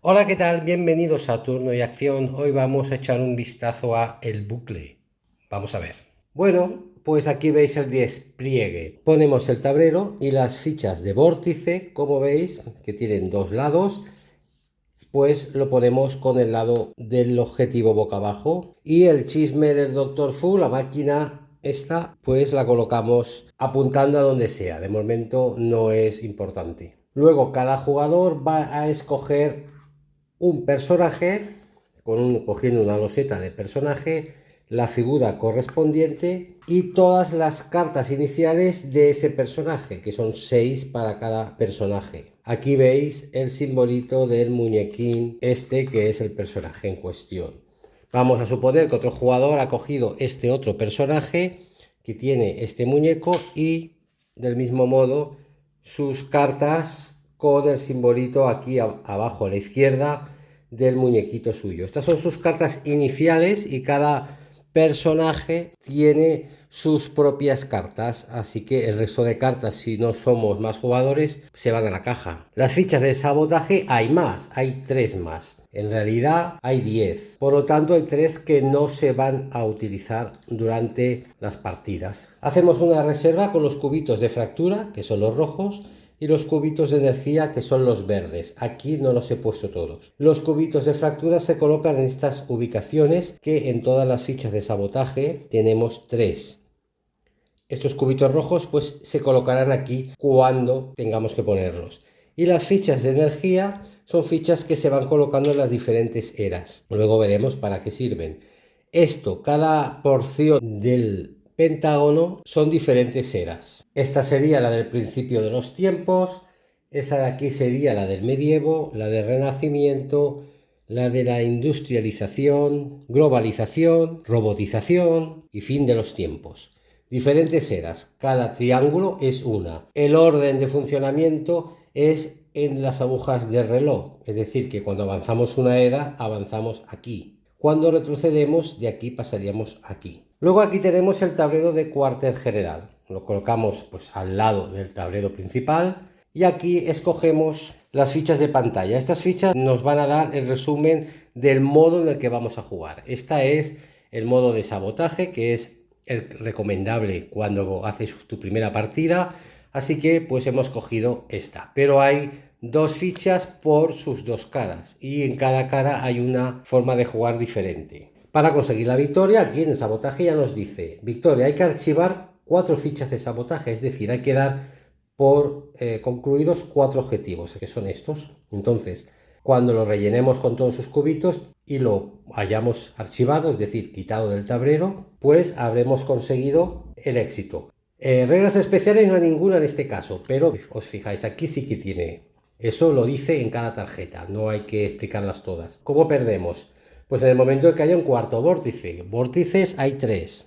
Hola, ¿qué tal? Bienvenidos a Turno y Acción. Hoy vamos a echar un vistazo a el bucle. Vamos a ver. Bueno, pues aquí veis el despliegue. Ponemos el tablero y las fichas de vórtice, como veis, que tienen dos lados, pues lo ponemos con el lado del objetivo boca abajo. Y el chisme del Dr. Fu, la máquina esta, pues la colocamos apuntando a donde sea. De momento no es importante. Luego cada jugador va a escoger un personaje, cogiendo una loseta de personaje, la figura correspondiente y todas las cartas iniciales de ese personaje, que son 6 para cada personaje. Aquí veis el simbolito del muñequín este, que es el personaje en cuestión. Vamos a suponer que otro jugador ha cogido este otro personaje que tiene este muñeco y del mismo modo sus cartas con el simbolito aquí abajo a la izquierda del muñequito suyo. Estas son sus cartas iniciales y cada personaje tiene sus propias cartas, así que el resto de cartas, si no somos más jugadores, se van a la caja. Las fichas de sabotaje hay más, hay 3 más. En realidad hay 10, por lo tanto hay 3 que no se van a utilizar durante las partidas. Hacemos una reserva con los cubitos de fractura, que son los rojos, y los cubitos de energía, que son los verdes. Aquí no los he puesto todos. Los cubitos de fractura se colocan en estas ubicaciones, que en todas las fichas de sabotaje tenemos 3. Estos cubitos rojos pues se colocarán aquí cuando tengamos que ponerlos. Y las fichas de energía son fichas que se van colocando en las diferentes eras. Luego veremos para qué sirven. Cada porción del pentágono son diferentes eras. Esta sería la del principio de los tiempos, esa de aquí sería la del medievo, la del renacimiento, la de la industrialización, globalización, robotización y fin de los tiempos. Diferentes eras, cada triángulo es una. El orden de funcionamiento es en las agujas del reloj, es decir, que cuando avanzamos una era, avanzamos aquí. Cuando retrocedemos, de aquí pasaríamos aquí. Luego aquí tenemos el tablero de cuartel general. Lo colocamos pues al lado del tablero principal y aquí escogemos las fichas de pantalla. Estas fichas nos van a dar el resumen del modo en el que vamos a jugar. Esta es el modo de sabotaje, que es el recomendable cuando haces tu primera partida. Así que pues hemos cogido esta. Pero hay 2 fichas por sus 2 caras y en cada cara hay una forma de jugar diferente. Para conseguir la victoria, aquí en el sabotaje ya nos dice: victoria, hay que archivar 4 fichas de sabotaje, es decir, hay que dar por concluidos 4 objetivos, que son estos. Entonces, cuando lo rellenemos con todos sus cubitos y lo hayamos archivado, es decir, quitado del tablero, pues habremos conseguido el éxito. Reglas especiales no hay ninguna en este caso, pero os fijáis, aquí sí que tiene. Eso lo dice en cada tarjeta, no hay que explicarlas todas. ¿Cómo perdemos? Pues en el momento en que haya un cuarto vórtice. Vórtices hay 3.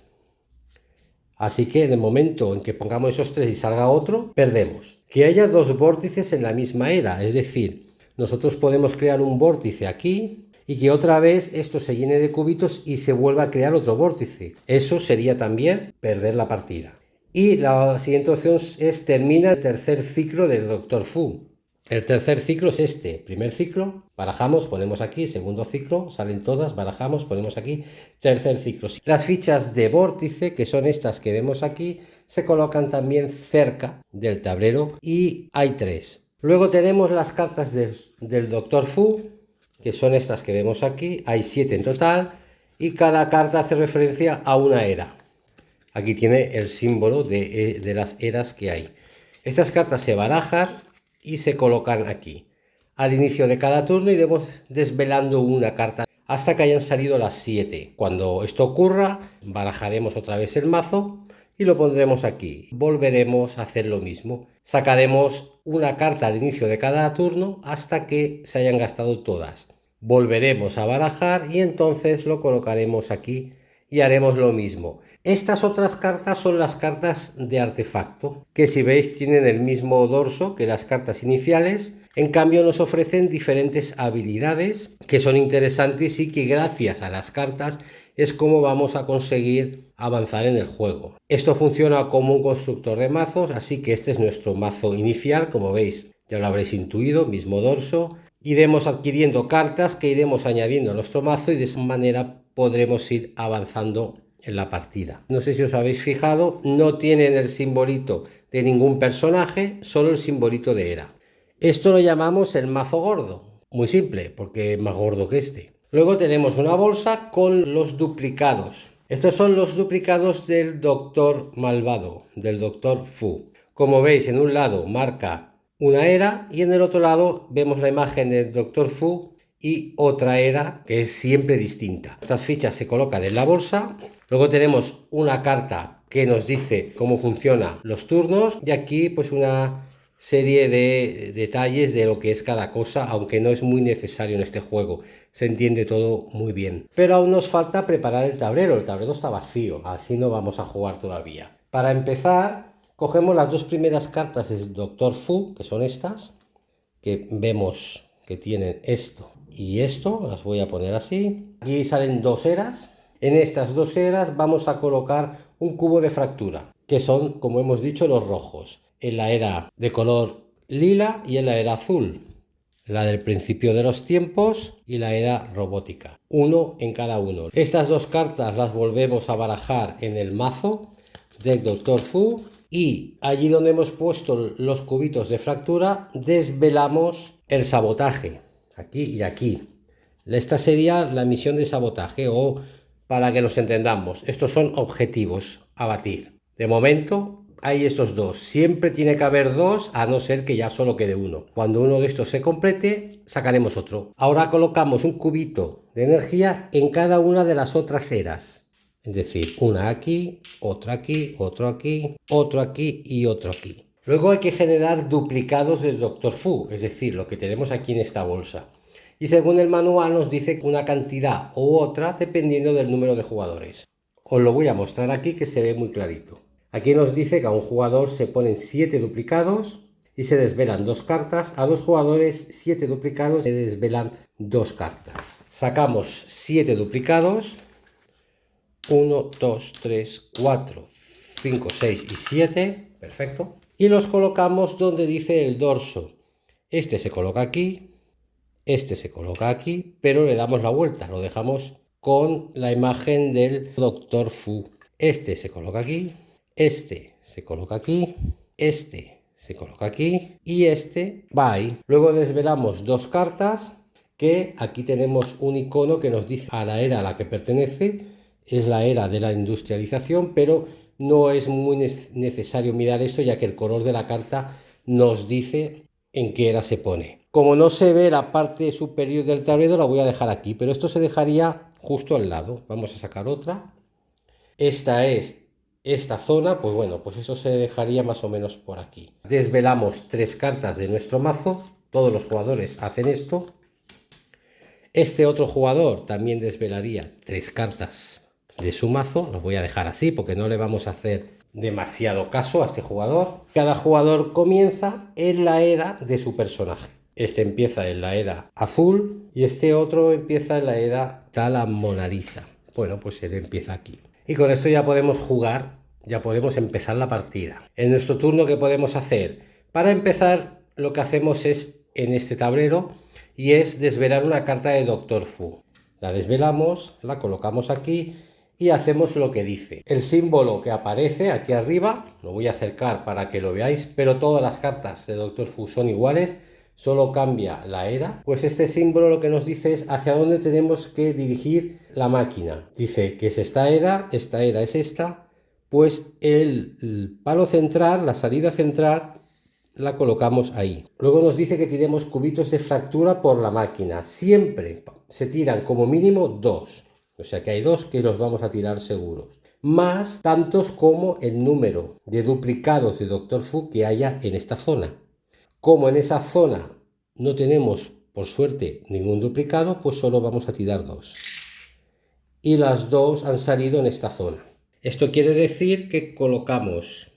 Así que en el momento en que pongamos esos 3 y salga otro, perdemos. Que haya 2 vórtices en la misma era, es decir, nosotros podemos crear un vórtice aquí y que otra vez esto se llene de cubitos y se vuelva a crear otro vórtice. Eso sería también perder la partida. Y la siguiente opción es: termina el tercer ciclo del Dr. Fu. El tercer ciclo es este. Primer ciclo, barajamos, ponemos aquí. Segundo ciclo, salen todas, barajamos, ponemos aquí. Tercer ciclo. Las fichas de vórtice, que son estas que vemos aquí, se colocan también cerca del tablero y hay 3. Luego tenemos las cartas del Dr. Fu, que son estas que vemos aquí. Hay 7 en total y cada carta hace referencia a una era. Aquí tiene el símbolo de las eras que hay. Estas cartas se barajan y se colocan aquí al inicio de cada turno, y iremos desvelando una carta hasta que hayan salido las 7. Cuando esto ocurra, barajaremos otra vez el mazo y lo pondremos aquí. Volveremos a hacer lo mismo. Sacaremos una carta al inicio de cada turno hasta que se hayan gastado todas. Volveremos a barajar y entonces lo colocaremos aquí y haremos lo mismo. Estas otras cartas son las cartas de artefacto, que si veis tienen el mismo dorso que las cartas iniciales. En cambio nos ofrecen diferentes habilidades que son interesantes y que gracias a las cartas es como vamos a conseguir avanzar en el juego. Esto funciona como un constructor de mazos, así que este es nuestro mazo inicial, como veis, ya lo habréis intuido, mismo dorso. Iremos adquiriendo cartas que iremos añadiendo a nuestro mazo y de esa manera podremos ir avanzando en la partida. No sé si os habéis fijado, no tienen el simbolito de ningún personaje, solo el simbolito de Hera. Esto lo llamamos el mazo gordo, muy simple, porque es más gordo que este. Luego tenemos una bolsa con los duplicados. Estos son los duplicados del Doctor Malvado, del Doctor Fu. Como veis, en un lado marca una Hera y en el otro lado vemos la imagen del Doctor Fu y otra Hera que es siempre distinta. Estas fichas se colocan en la bolsa. Luego tenemos una carta que nos dice cómo funcionan los turnos y aquí pues una serie de detalles de lo que es cada cosa, aunque no es muy necesario en este juego, se entiende todo muy bien. Pero aún nos falta preparar el tablero está vacío, así no vamos a jugar todavía. Para empezar, cogemos las dos primeras cartas del Doctor Fu, que son estas, que vemos que tienen esto y esto, las voy a poner así. Aquí salen dos eras. En estas dos eras vamos a colocar un cubo de fractura, que son, como hemos dicho, los rojos. En la era de color lila y en la era azul, la del principio de los tiempos y la era robótica, uno en cada uno. Estas dos cartas las volvemos a barajar en el mazo del Doctor Fu y allí donde hemos puesto los cubitos de fractura desvelamos el sabotaje, aquí y aquí. Esta sería la misión de sabotaje, o para que nos entendamos, estos son objetivos a batir. De momento hay estos dos, siempre tiene que haber dos, a no ser que ya solo quede uno. Cuando uno de estos se complete, sacaremos otro. Ahora colocamos un cubito de energía en cada una de las otras eras. Es decir, una aquí, otra aquí, otro aquí, otro aquí y otro aquí. Luego hay que generar duplicados del Doctor Fu, es decir, lo que tenemos aquí en esta bolsa. Y según el manual nos dice una cantidad u otra dependiendo del número de jugadores. Os lo voy a mostrar aquí que se ve muy clarito. Aquí nos dice que a un jugador se ponen 7 duplicados y se desvelan 2 cartas. A 2 jugadores 7 duplicados se desvelan 2 cartas. Sacamos 7 duplicados. 1, 2, 3, 4, 5, 6 y 7. Perfecto. Y los colocamos donde dice el dorso. Este se coloca aquí. Este se coloca aquí, pero le damos la vuelta. Lo dejamos con la imagen del Doctor Fu. Este se coloca aquí. Este se coloca aquí, este se coloca aquí y este va ahí. Luego desvelamos 2 cartas que aquí tenemos un icono que nos dice a la era a la que pertenece. Es la era de la industrialización, pero no es muy necesario mirar esto ya que el color de la carta nos dice en qué era se pone. Como no se ve la parte superior del tablero, la voy a dejar aquí, pero esto se dejaría justo al lado. Vamos a sacar otra. Esta es esta zona, pues bueno, pues eso se dejaría más o menos por aquí. Desvelamos 3 cartas de nuestro mazo, todos los jugadores hacen esto. Este otro jugador también desvelaría 3 cartas de su mazo, los voy a dejar así porque no le vamos a hacer demasiado caso a este jugador. Cada jugador comienza en la era de su personaje. Este empieza en la era azul y este otro empieza en la era Tala Mona Lisa. Bueno, pues él empieza aquí. Y con esto ya podemos jugar, ya podemos empezar la partida. En nuestro turno, ¿qué podemos hacer? Para empezar, lo que hacemos es, en este tablero, y es desvelar una carta de Doctor Fu. La desvelamos, la colocamos aquí y hacemos lo que dice. El símbolo que aparece aquí arriba, lo voy a acercar para que lo veáis, pero todas las cartas de Doctor Fu son iguales, solo cambia la era. Pues este símbolo lo que nos dice es hacia dónde tenemos que dirigir la máquina. Dice que es esta era es esta, pues el palo central, la salida central, la colocamos ahí. Luego nos dice que tiremos cubitos de fractura por la máquina. Siempre se tiran como mínimo 2. O sea que hay 2 que los vamos a tirar seguros. Más tantos como el número de duplicados de Doctor Fu que haya en esta zona. Como en esa zona no tenemos, por suerte, ningún duplicado, pues solo vamos a tirar 2. Y las 2 han salido en esta zona. Esto quiere decir que colocamos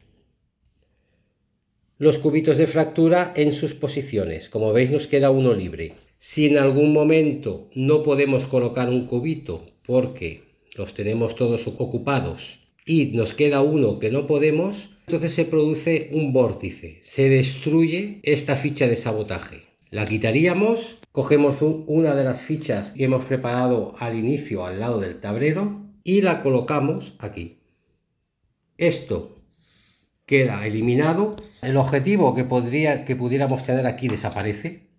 los cubitos de fractura en sus posiciones. Como veis, nos queda uno libre. Si en algún momento no podemos colocar un cubito porque los tenemos todos ocupados y nos queda uno que no podemos, entonces se produce un vórtice, se destruye esta ficha de sabotaje. La quitaríamos, cogemos una de las fichas que hemos preparado al inicio al lado del tablero y la colocamos aquí. Esto queda eliminado. El objetivo que pudiéramos tener aquí desaparece.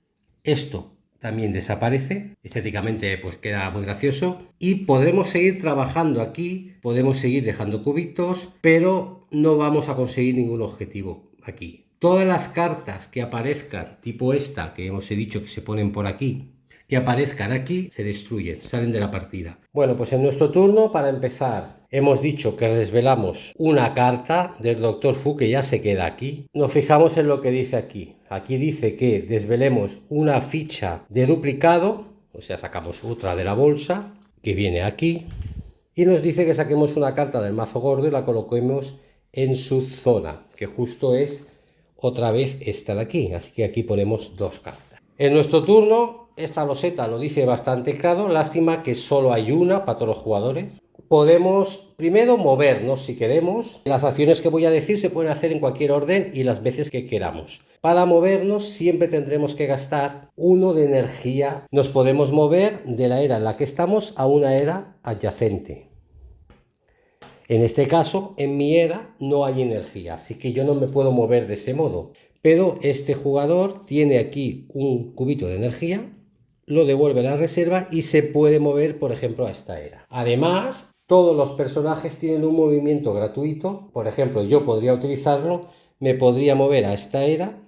Esto también desaparece. Estéticamente pues queda muy gracioso. Y podremos seguir trabajando aquí, podemos seguir dejando cubitos, pero no vamos a conseguir ningún objetivo aquí. Todas las cartas que aparezcan, tipo esta que hemos dicho que se ponen por aquí, que aparezcan aquí, se destruyen, salen de la partida. Bueno, pues en nuestro turno, para empezar, hemos dicho que desvelamos una carta del Dr. Fu que ya se queda aquí. Nos fijamos en lo que dice aquí. Aquí dice que desvelemos una ficha de duplicado, o sea, sacamos otra de la bolsa, que viene aquí, y nos dice que saquemos una carta del mazo gordo y la coloquemos en su zona, que justo es otra vez esta de aquí. Así que aquí ponemos dos cartas. En nuestro turno, esta loseta lo dice bastante claro, lástima que solo hay una para todos los jugadores. Podemos primero movernos si queremos. Las acciones que voy a decir se pueden hacer en cualquier orden y las veces que queramos. Para movernos siempre tendremos que gastar 1 de energía. Nos podemos mover de la era en la que estamos a una era adyacente. En este caso, en mi era no hay energía, así que yo no me puedo mover de ese modo. Pero este jugador tiene aquí un cubito de energía, lo devuelve a la reserva y se puede mover, por ejemplo, a esta era. Además, todos los personajes tienen un movimiento gratuito. Por ejemplo, yo podría utilizarlo, me podría mover a esta era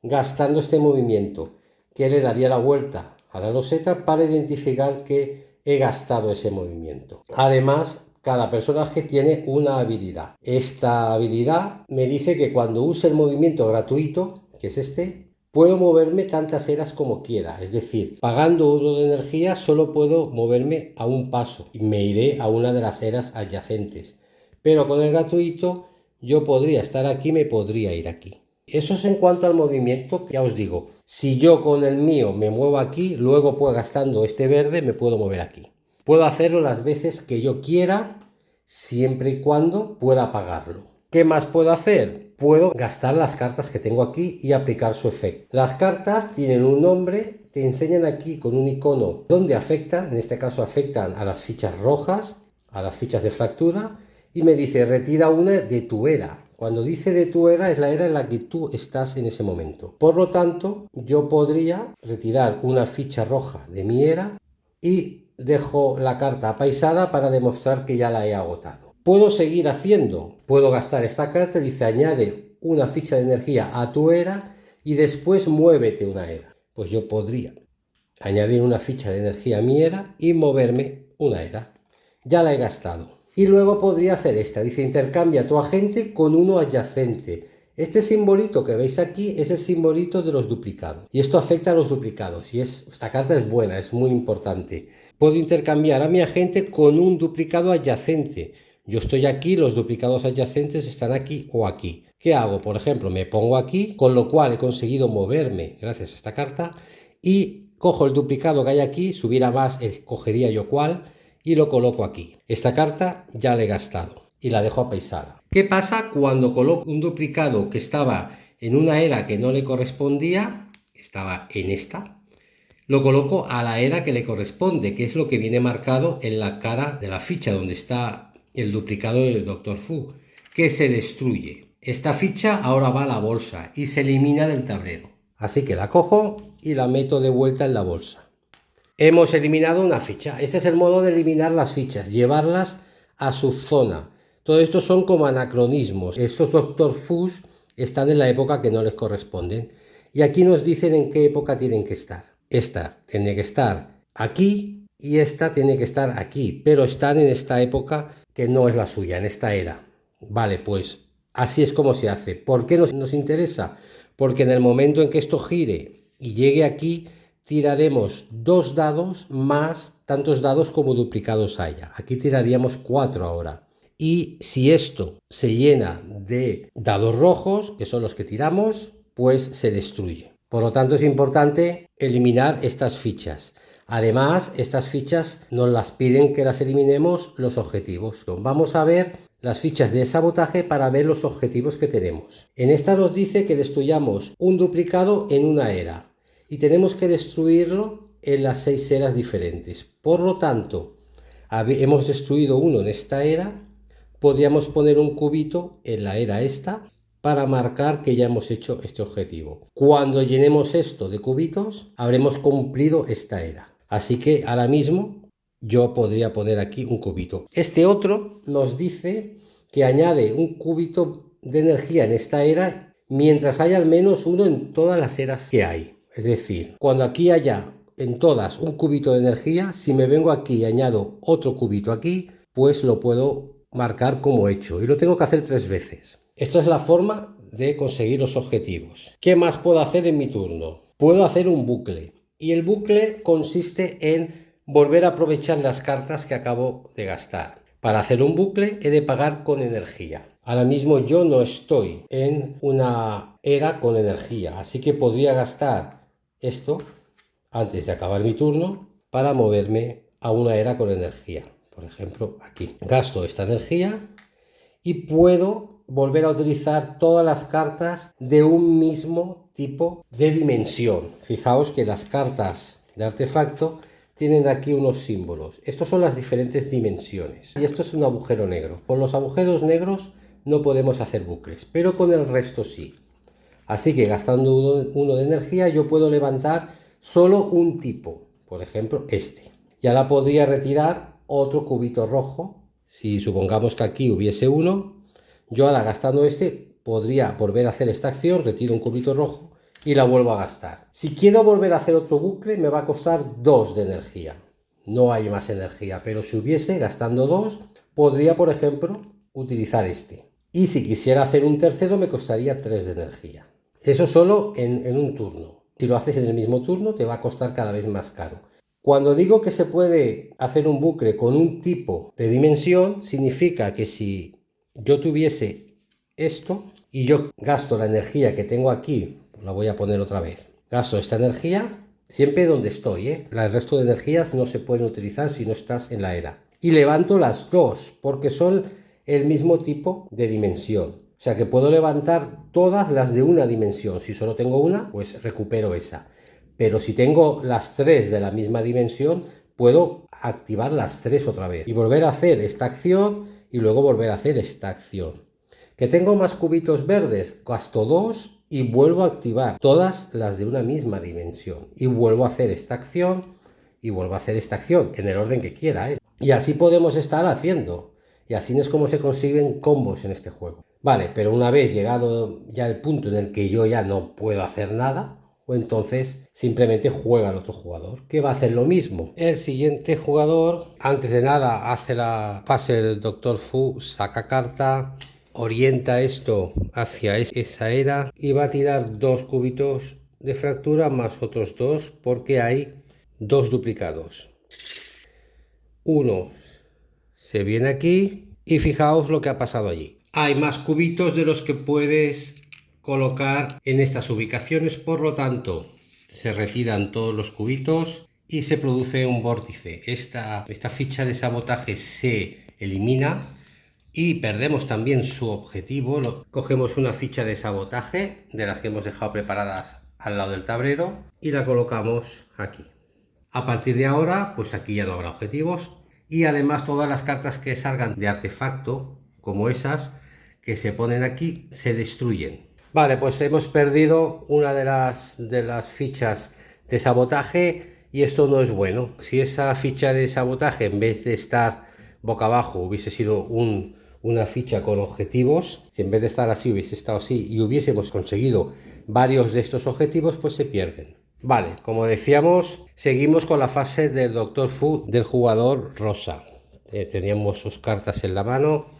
gastando este movimiento, que le daría la vuelta a la loseta para identificar que he gastado ese movimiento. Además, cada personaje tiene una habilidad. Esta habilidad me dice que cuando use el movimiento gratuito, que es este, puedo moverme tantas eras como quiera. Es decir, pagando 1 de energía solo puedo moverme a un paso y me iré a una de las eras adyacentes. Pero con el gratuito yo podría estar aquí, me podría ir aquí. Eso es en cuanto al movimiento, que ya os digo, si yo con el mío me muevo aquí, luego pues gastando este verde me puedo mover aquí. Puedo hacerlo las veces que yo quiera, siempre y cuando pueda pagarlo. ¿Qué más puedo hacer? Puedo gastar las cartas que tengo aquí y aplicar su efecto. Las cartas tienen un nombre, te enseñan aquí con un icono dónde afectan, en este caso afectan a las fichas rojas, a las fichas de fractura, y me dice retira una de tu era. Cuando dice de tu era es la era en la que tú estás en ese momento. Por lo tanto, yo podría retirar una ficha roja de mi era y dejo la carta apaisada para demostrar que ya la he agotado. Puedo seguir haciendo, puedo gastar esta carta, dice añade una ficha de energía a tu era y después muévete una era. Pues yo podría añadir una ficha de energía a mi era y moverme una era. Ya la he gastado. Y luego podría hacer esta, dice intercambia tu agente con uno adyacente. Este simbolito que veis aquí es el simbolito de los duplicados. Y esto afecta a los duplicados. Y esta carta es buena, es muy importante. Puedo intercambiar a mi agente con un duplicado adyacente. Yo estoy aquí, los duplicados adyacentes están aquí o aquí. ¿Qué hago? Por ejemplo, me pongo aquí, con lo cual he conseguido moverme gracias a esta carta. Y cojo el duplicado que hay aquí, si hubiera más, escogería yo cuál, y lo coloco aquí. Esta carta ya la he gastado y la dejo apaisada. ¿Qué pasa cuando coloco un duplicado que estaba en una era que no le correspondía? Estaba en esta. Lo coloco a la era que le corresponde, que es lo que viene marcado en la cara de la ficha donde está el duplicado del Dr. Fu, que se destruye. Esta ficha ahora va a la bolsa y se elimina del tablero. Así que la cojo y la meto de vuelta en la bolsa. Hemos eliminado una ficha. Este es el modo de eliminar las fichas, llevarlas a su zona. Todo esto son como anacronismos. Estos Dr. Fus están en la época que no les corresponden. Y aquí nos dicen en qué época tienen que estar. Esta tiene que estar aquí y esta tiene que estar aquí, pero están en esta época que no es la suya, en esta era. Vale, pues así es como se hace. ¿Por qué nos interesa? Porque en el momento en que esto gire y llegue aquí, tiraremos 2 dados más tantos dados como duplicados haya. Aquí tiraríamos 4 ahora. Y si esto se llena de dados rojos, que son los que tiramos, pues se destruye. Por lo tanto, es importante eliminar estas fichas. Además, estas fichas nos las piden que las eliminemos los objetivos. Vamos a ver las fichas de sabotaje para ver los objetivos que tenemos. En esta nos dice que destruyamos un duplicado en una era y tenemos que destruirlo en las 6 eras diferentes. Por lo tanto, hemos destruido uno en esta era, podríamos poner un cubito en la era esta para marcar que ya hemos hecho este objetivo. Cuando llenemos esto de cubitos, habremos cumplido esta era. Así que ahora mismo yo podría poner aquí un cubito. Este otro nos dice que añade un cubito de energía en esta era mientras haya al menos uno en todas las eras que hay. Es decir, cuando aquí haya en todas un cubito de energía, si me vengo aquí y añado otro cubito aquí, pues lo puedo marcar como hecho y lo tengo que hacer 3 veces. Esto es la forma de conseguir los objetivos. ¿Qué más puedo hacer en mi turno? Puedo hacer un bucle y el bucle consiste en volver a aprovechar las cartas que acabo de gastar. Para hacer un bucle he de pagar con energía. Ahora mismo yo no estoy en una era con energía, así que podría gastar esto antes de acabar mi turno para moverme a una era con energía. Por ejemplo, aquí gasto esta energía y puedo volver a utilizar todas las cartas de un mismo tipo de dimensión. Fijaos que las cartas de artefacto tienen aquí unos símbolos. Estos son las diferentes dimensiones y esto es un agujero negro. Con los agujeros negros no podemos hacer bucles, pero con el resto sí. Así que gastando uno de energía yo puedo levantar solo un tipo, por ejemplo este. Y ahora podría retirar otro cubito rojo. Si supongamos que aquí hubiese uno, yo ahora gastando este podría volver a hacer esta acción, retiro un cubito rojo y la vuelvo a gastar. Si quiero volver a hacer otro bucle me va a costar 2 de energía. No hay más energía, pero si hubiese gastando 2, podría por ejemplo utilizar este. Y si quisiera hacer un tercero me costaría 3 de energía. Eso solo en un turno. Si lo haces en el mismo turno te va a costar cada vez más caro. Cuando digo que se puede hacer un bucle con un tipo de dimensión, significa que si yo tuviese esto y yo gasto la energía que tengo aquí, la voy a poner otra vez, gasto esta energía siempre donde estoy, el resto de energías no se pueden utilizar si no estás en la era. Y levanto las dos porque son el mismo tipo de dimensión. O sea que puedo levantar todas las de una dimensión. Si solo tengo una, pues recupero esa. Pero si tengo las 3 de la misma dimensión, puedo activar las 3 otra vez y volver a hacer esta acción y luego volver a hacer esta acción. Que tengo más cubitos verdes, gasto 2 y vuelvo a activar todas las de una misma dimensión. Y vuelvo a hacer esta acción y vuelvo a hacer esta acción en el orden que quiera. Y así podemos estar haciendo. Y así es como se consiguen combos en este juego. Vale, pero una vez llegado ya el punto en el que yo ya no puedo hacer nada, o entonces simplemente juega el otro jugador, que va a hacer lo mismo. El siguiente jugador, antes de nada, hace la fase del Dr. Fu, saca carta, orienta esto hacia esa era y va a tirar 2 cubitos de fractura más otros 2 porque hay 2 duplicados. Uno se viene aquí y fijaos lo que ha pasado allí. Hay más cubitos de los que puedes colocar en estas ubicaciones, por lo tanto se retiran todos los cubitos y se produce un vórtice. Esta ficha de sabotaje se elimina y perdemos también su objetivo. Cogemos una ficha de sabotaje de las que hemos dejado preparadas al lado del tablero y la colocamos aquí. A partir de ahora, pues aquí ya no habrá objetivos y además todas las cartas que salgan de artefacto, como esas que se ponen aquí, se destruyen. Vale, pues hemos perdido una de las fichas de sabotaje y esto no es bueno. Si esa ficha de sabotaje en vez de estar boca abajo hubiese sido una ficha con objetivos, si en vez de estar así hubiese estado así y hubiésemos conseguido varios de estos objetivos, pues se pierden. Vale, como decíamos, seguimos con la fase del Dr. Fu del jugador rosa. Teníamos sus cartas en la mano.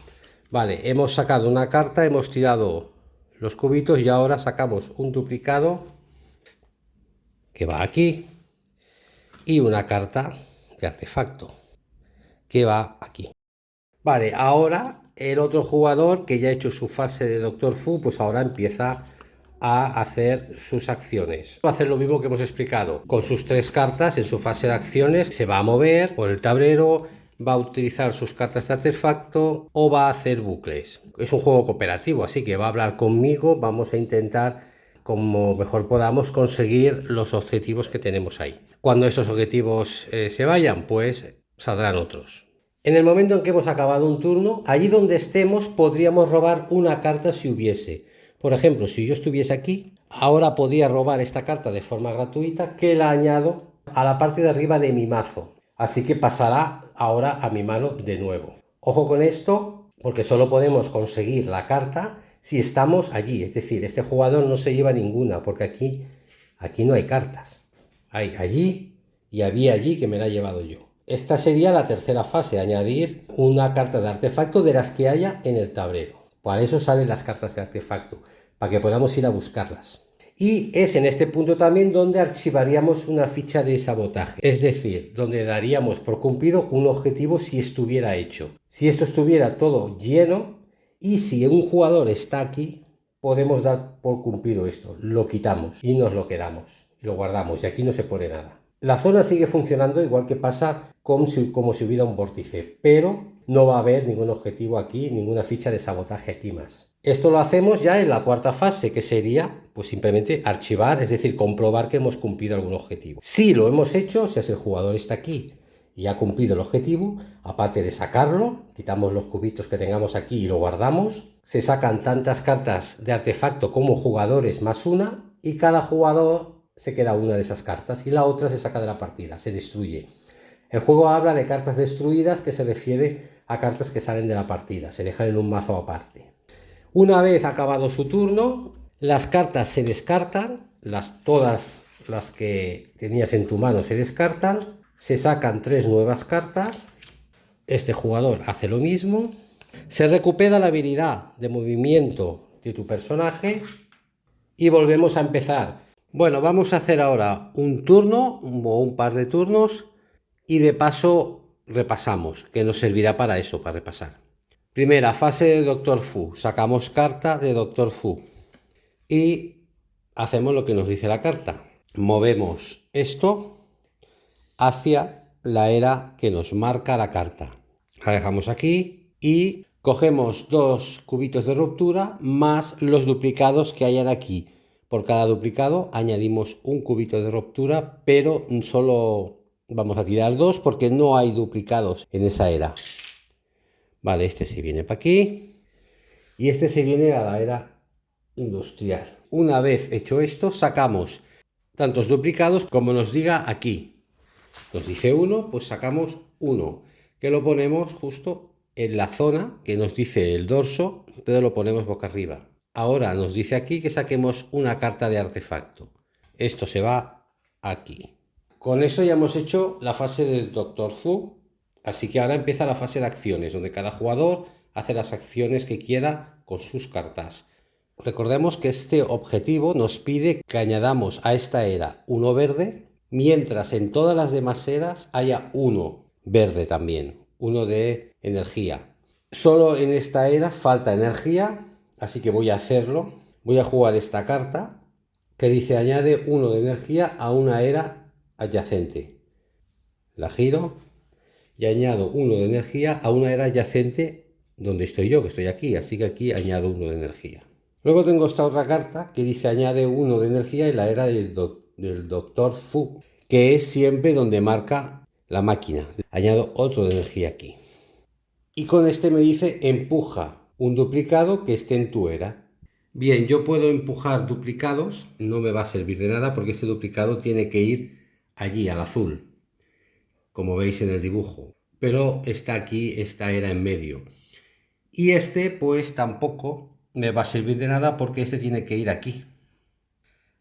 Vale, hemos sacado una carta, hemos tirado los cubitos y ahora sacamos un duplicado que va aquí y una carta de artefacto que va aquí. Vale, ahora el otro jugador que ya ha hecho su fase de Dr. Fu, pues ahora empieza a hacer sus acciones. Va a hacer lo mismo que hemos explicado. Con sus 3 cartas en su fase de acciones se va a mover por el tablero, va a utilizar sus cartas de artefacto o va a hacer bucles. Es un juego cooperativo, así que va a hablar conmigo, vamos a intentar como mejor podamos conseguir los objetivos que tenemos ahí. Cuando estos objetivos se vayan, pues saldrán otros. En el momento en que hemos acabado un turno, allí donde estemos podríamos robar una carta si hubiese. Por ejemplo, si yo estuviese aquí, ahora podría robar esta carta de forma gratuita que la añado a la parte de arriba de mi mazo. Así que pasará ahora a mi mano de nuevo. Ojo con esto, porque solo podemos conseguir la carta si estamos allí. Es decir, este jugador no se lleva ninguna, porque aquí no hay cartas. Hay allí y había allí que me la he llevado yo. Esta sería la tercera fase, añadir una carta de artefacto de las que haya en el tablero. Para eso salen las cartas de artefacto, para que podamos ir a buscarlas. Y es en este punto también donde archivaríamos una ficha de sabotaje, es decir, donde daríamos por cumplido un objetivo si estuviera hecho. Si esto estuviera todo lleno y si un jugador está aquí, podemos dar por cumplido esto, lo quitamos y nos lo quedamos, lo guardamos y aquí no se pone nada. La zona sigue funcionando igual que pasa como si hubiera un vórtice, pero no va a haber ningún objetivo aquí, ninguna ficha de sabotaje aquí más. Esto lo hacemos ya en la cuarta fase, que sería pues simplemente archivar, es decir, comprobar que hemos cumplido algún objetivo. Si lo hemos hecho, si el jugador está aquí y ha cumplido el objetivo, aparte de sacarlo, quitamos los cubitos que tengamos aquí y lo guardamos, se sacan tantas cartas de artefacto como jugadores más una y cada jugador se queda una de esas cartas y la otra se saca de la partida, se destruye. El juego habla de cartas destruidas, que se refiere a cartas que salen de la partida, se dejan en un mazo aparte. Una vez acabado su turno, las cartas se descartan, todas las que tenías en tu mano se descartan, se sacan 3 nuevas cartas, este jugador hace lo mismo, se recupera la habilidad de movimiento de tu personaje y volvemos a empezar. Bueno, vamos a hacer ahora un turno o un par de turnos y de paso repasamos, que nos servirá para eso, para repasar. Primera fase de Doctor Fu, sacamos carta de Doctor Fu y hacemos lo que nos dice la carta. Movemos esto hacia la era que nos marca la carta. La dejamos aquí y cogemos 2 cubitos de ruptura más los duplicados que hayan aquí. Por cada duplicado añadimos un cubito de ruptura, pero solo vamos a tirar 2 porque no hay duplicados en esa era. Vale, este se viene para aquí y este se viene a la era industrial. Una vez hecho esto, sacamos tantos duplicados como nos diga aquí. Nos dice 1, pues sacamos 1, que lo ponemos justo en la zona que nos dice el dorso, pero lo ponemos boca arriba. Ahora nos dice aquí que saquemos una carta de artefacto. Esto se va aquí. Con esto ya hemos hecho la fase del Doctor Fu. Así que ahora empieza la fase de acciones, donde cada jugador hace las acciones que quiera con sus cartas. Recordemos que este objetivo nos pide que añadamos a esta era uno verde, mientras en todas las demás eras haya uno verde también, uno de energía. Solo en esta era falta energía, así que voy a hacerlo. Voy a jugar esta carta que dice añade uno de energía a una era adyacente. La giro y añado 1 de energía a una era adyacente donde estoy yo, que estoy aquí, así que aquí añado 1 de energía. Luego tengo esta otra carta que dice añade 1 de energía en la era del Doctor Fu, que es siempre donde marca la máquina. Añado otro de energía aquí. Y con este me dice empuja un duplicado que esté en tu era. Bien, yo puedo empujar duplicados, no me va a servir de nada porque este duplicado tiene que ir allí, al azul, como veis en el dibujo, pero está aquí, esta era en medio. Y este pues tampoco me va a servir de nada porque este tiene que ir aquí.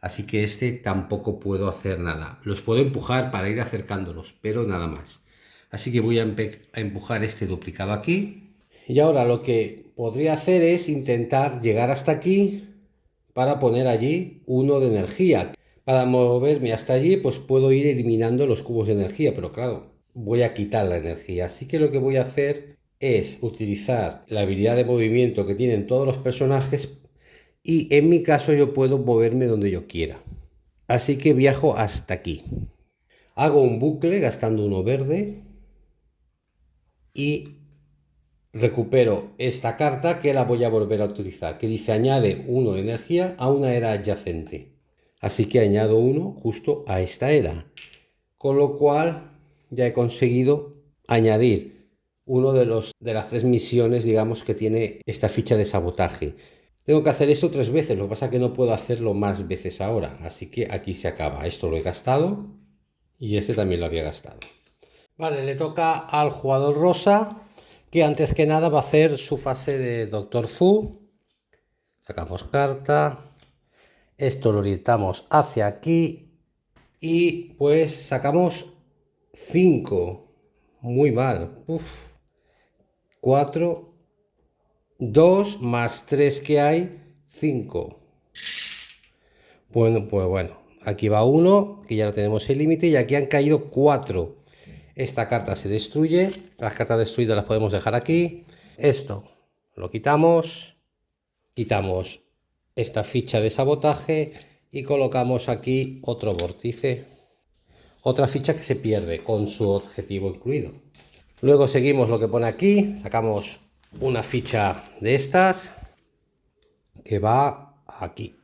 Así que este tampoco puedo hacer nada. Los puedo empujar para ir acercándolos, pero nada más. Así que voy a empujar este duplicado aquí. Y ahora lo que podría hacer es intentar llegar hasta aquí para poner allí uno de energía. Para moverme hasta allí, pues puedo ir eliminando los cubos de energía, pero claro, voy a quitar la energía. Así que lo que voy a hacer es utilizar la habilidad de movimiento que tienen todos los personajes y en mi caso yo puedo moverme donde yo quiera. Así que viajo hasta aquí. Hago un bucle gastando uno verde. y recupero esta carta que la voy a volver a utilizar, que dice añade 1 de energía a una era adyacente. Así que añado 1 justo a esta era, con lo cual ya he conseguido añadir uno de las 3 misiones, digamos, que tiene esta ficha de sabotaje. Tengo que hacer esto 3 veces, lo que pasa es que no puedo hacerlo más veces ahora, así que aquí se acaba. Esto lo he gastado y este también lo había gastado. Vale, le toca al jugador rosa, que antes que nada va a hacer su fase de Doctor Fu. Sacamos carta, esto lo orientamos hacia aquí y pues sacamos 5. Muy mal. 4, 2 más 3 que hay, 5. Bueno, pues bueno, aquí va 1, que ya lo tenemos el límite, y aquí han caído 4. Esta carta se destruye, las cartas destruidas las podemos dejar aquí. Esto lo quitamos, quitamos esta ficha de sabotaje y colocamos aquí otro vórtice. Otra ficha que se pierde con su objetivo incluido. Luego seguimos lo que pone aquí, sacamos una ficha de estas que va aquí.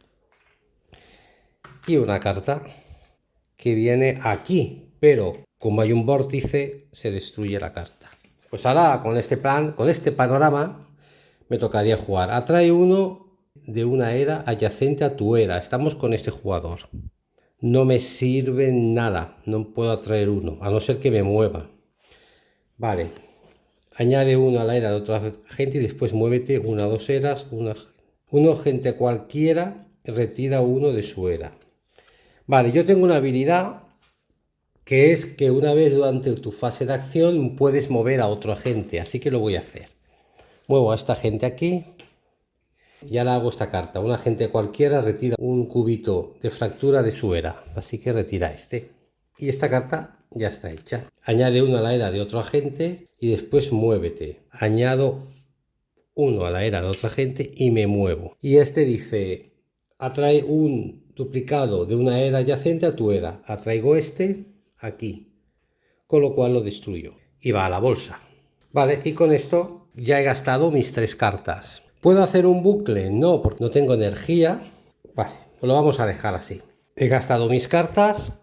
Y una carta que viene aquí, pero como hay un vórtice, se destruye la carta. Pues ahora con este plan, con este panorama, me tocaría jugar. Atrae uno de una era adyacente a tu era. Estamos con este jugador. No me sirve nada, no puedo atraer uno, a no ser que me mueva. Vale, añade uno a la era de otra gente y después muévete una o dos eras, uno gente cualquiera, retira uno de su era. Vale, yo tengo una habilidad que es que una vez durante tu fase de acción puedes mover a otro agente, así que lo voy a hacer. Muevo a esta gente aquí y ahora hago esta carta. Un agente cualquiera retira un cubito de fractura de su era, así que retira este. Y esta carta ya está hecha. Añade uno a la era de otro agente y después muévete. Añado uno a la era de otro agente y me muevo. Y este dice, atrae un duplicado de una era adyacente a tu era. Atraigo este aquí, con lo cual lo destruyo y va a la bolsa. Vale, y con esto ya he gastado mis 3 cartas. ¿Puedo hacer un bucle? No, porque no tengo energía. Vale, pues lo vamos a dejar así. He gastado mis cartas,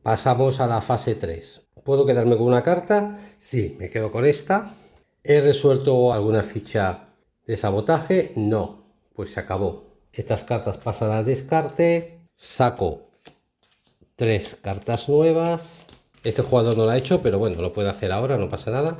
pasamos a la fase 3. ¿Puedo quedarme con una carta? Sí, me quedo con esta. ¿He resuelto alguna ficha de sabotaje? No, pues se acabó. Estas cartas pasan al descarte. Saco 3 cartas nuevas. Este jugador no lo ha hecho, pero bueno, lo puede hacer ahora, no pasa nada.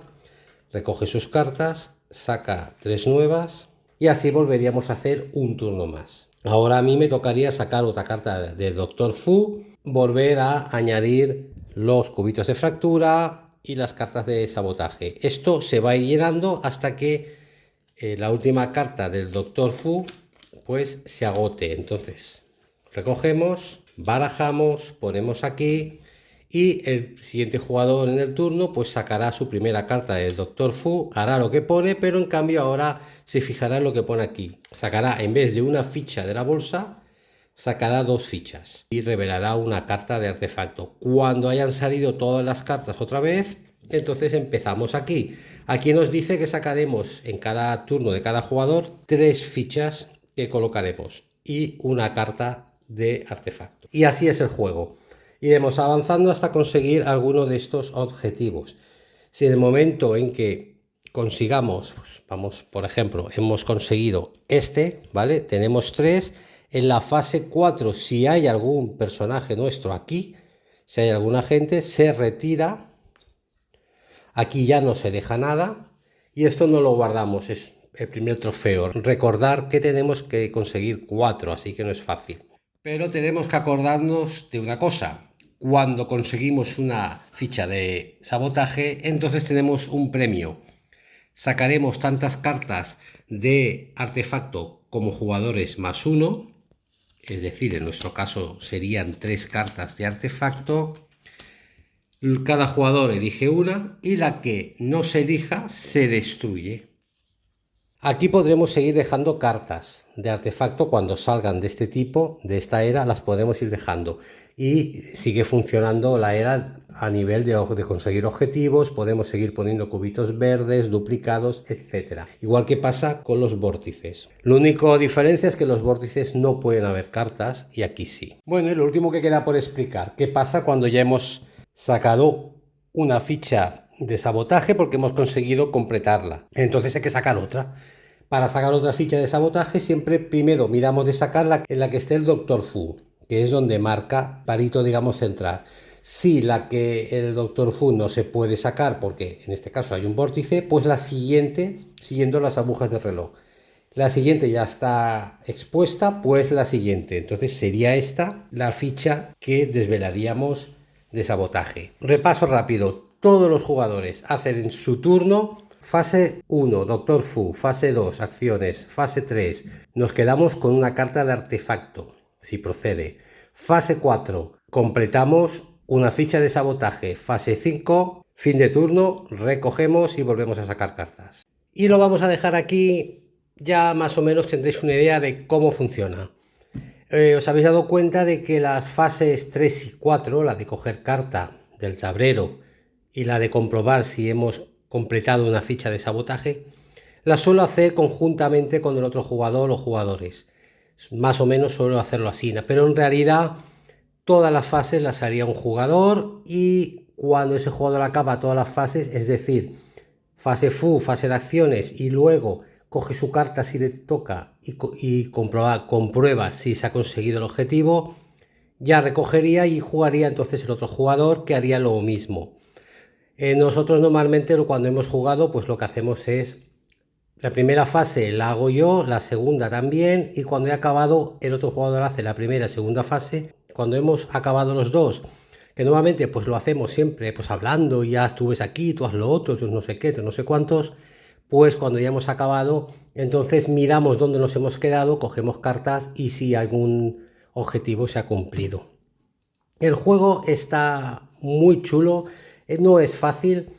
Recoge sus cartas, saca 3 nuevas y así volveríamos a hacer un turno más. Ahora a mí me tocaría sacar otra carta de Doctor Fu, volver a añadir los cubitos de fractura y las cartas de sabotaje. Esto se va a ir llenando hasta que la última carta del Doctor Fu pues se agote. Entonces recogemos, barajamos, ponemos aquí y el siguiente jugador en el turno pues sacará su primera carta del Doctor Fu, hará lo que pone, pero en cambio ahora se fijará en lo que pone aquí. Sacará, en vez de una ficha de la bolsa, sacará 2 fichas y revelará una carta de artefacto. Cuando hayan salido todas las cartas otra vez, entonces empezamos aquí. Aquí nos dice que sacaremos en cada turno de cada jugador 3 fichas que colocaremos y una carta de artefacto. Y así es el juego. Iremos avanzando hasta conseguir alguno de estos objetivos. Si en el momento en que consigamos, pues vamos, por ejemplo, hemos conseguido este, ¿vale? Tenemos 3. En la fase 4, si hay algún personaje nuestro aquí, si hay algún agente, se retira. Aquí ya no se deja nada. Y esto no lo guardamos, es el primer trofeo. Recordar que tenemos que conseguir 4, así que no es fácil. Pero tenemos que acordarnos de una cosa. Cuando conseguimos una ficha de sabotaje, entonces tenemos un premio. Sacaremos tantas cartas de artefacto como jugadores más 1, es decir, en nuestro caso serían 3 cartas de artefacto. Cada jugador elige una y la que no se elija se destruye. Aquí podremos seguir dejando cartas de artefacto cuando salgan de este tipo, de esta era, las podremos ir dejando. Y sigue funcionando la era a nivel de conseguir objetivos, podemos seguir poniendo cubitos verdes, duplicados, etc. Igual que pasa con los vórtices. La única diferencia es que los vórtices no pueden haber cartas y aquí sí. Bueno, y lo último que queda por explicar, ¿qué pasa cuando ya hemos sacado una ficha de sabotaje porque hemos conseguido completarla? Entonces hay que sacar otra. Para sacar otra ficha de sabotaje siempre primero miramos de sacarla en la que esté el Dr. Fu, que es donde marca palito, digamos, central. Si la que el Dr. Fu no se puede sacar porque en este caso hay un vórtice, pues la siguiente, siguiendo las agujas del reloj. La siguiente ya está expuesta, pues la siguiente. Entonces sería esta la ficha que desvelaríamos de sabotaje. Repaso rápido. Todos los jugadores hacen en su turno fase 1, Dr. Fu, fase 2, acciones, fase 3, nos quedamos con una carta de artefacto, si procede. Fase 4, completamos una ficha de sabotaje. Fase 5, fin de turno, recogemos y volvemos a sacar cartas. Y lo vamos a dejar aquí, ya más o menos tendréis una idea de cómo funciona. Os habéis dado cuenta de que las fases 3 y 4, la de coger carta del tablero y la de comprobar si hemos completado una ficha de sabotaje, la suelo hacer conjuntamente con el otro jugador o jugadores. Más o menos suelo hacerlo así, pero en realidad todas las fases las haría un jugador y cuando ese jugador acaba todas las fases, es decir, fase Fu, fase de acciones y luego coge su carta si le toca y comprueba si se ha conseguido el objetivo, ya recogería y jugaría entonces el otro jugador que haría lo mismo. Nosotros normalmente cuando hemos jugado pues lo que hacemos es la primera fase la hago yo, la segunda también, y cuando he acabado el otro jugador hace la primera y segunda fase. Cuando hemos acabado los dos, que normalmente pues lo hacemos siempre pues hablando, ya tú ves aquí, tú haz lo otro, tú no sé qué, tú no sé cuántos, pues cuando ya hemos acabado entonces miramos dónde nos hemos quedado, cogemos cartas y si algún objetivo se ha cumplido. El juego está muy chulo, no es fácil,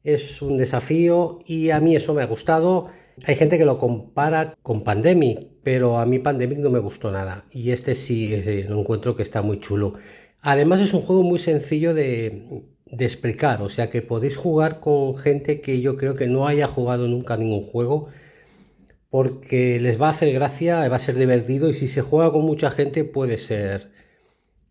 es un desafío y a mí eso me ha gustado. Hay gente que lo compara con Pandemic, pero a mí Pandemic no me gustó nada y este sí lo encuentro que está muy chulo. Además es un juego muy sencillo de explicar, o sea que podéis jugar con gente que yo creo que no haya jugado nunca ningún juego porque les va a hacer gracia, va a ser divertido y si se juega con mucha gente puede ser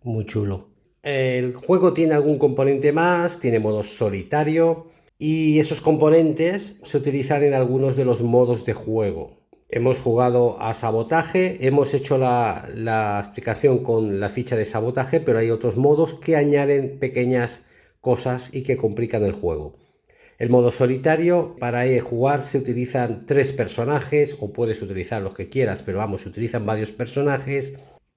muy chulo. El juego tiene algún componente más, tiene modo solitario y esos componentes se utilizan en algunos de los modos de juego. Hemos jugado a sabotaje, hemos hecho la explicación con la ficha de sabotaje, pero hay otros modos que añaden pequeñas cosas y que complican el juego. El modo solitario, para jugar se utilizan 3 personajes, o puedes utilizar los que quieras, pero vamos, se utilizan varios personajes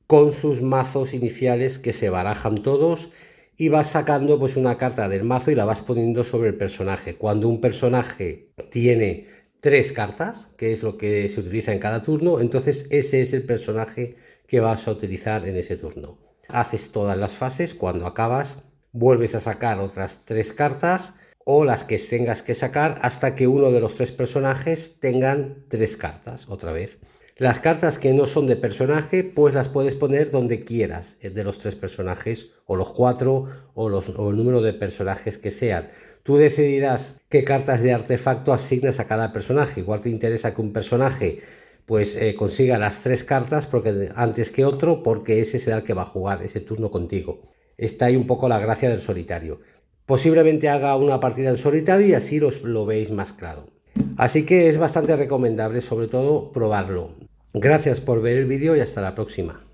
con sus mazos iniciales que se barajan todos y vas sacando pues una carta del mazo y la vas poniendo sobre el personaje. Cuando un personaje tiene 3 cartas, que es lo que se utiliza en cada turno, entonces ese es el personaje que vas a utilizar en ese turno. Haces todas las fases, cuando acabas vuelves a sacar otras 3 cartas o las que tengas que sacar hasta que uno de los 3 personajes tengan 3 cartas otra vez. Las cartas que no son de personaje pues las puedes poner donde quieras de los 3 personajes o los 4 o el número de personajes que sean. Tú decidirás qué cartas de artefacto asignas a cada personaje. Igual te interesa que un personaje pues consiga las 3 cartas antes que otro porque ese será el que va a jugar ese turno contigo. Está ahí un poco la gracia del solitario. Posiblemente haga una partida en solitario y así lo veis más claro. Así que es bastante recomendable, sobre todo, probarlo. Gracias por ver el vídeo y hasta la próxima.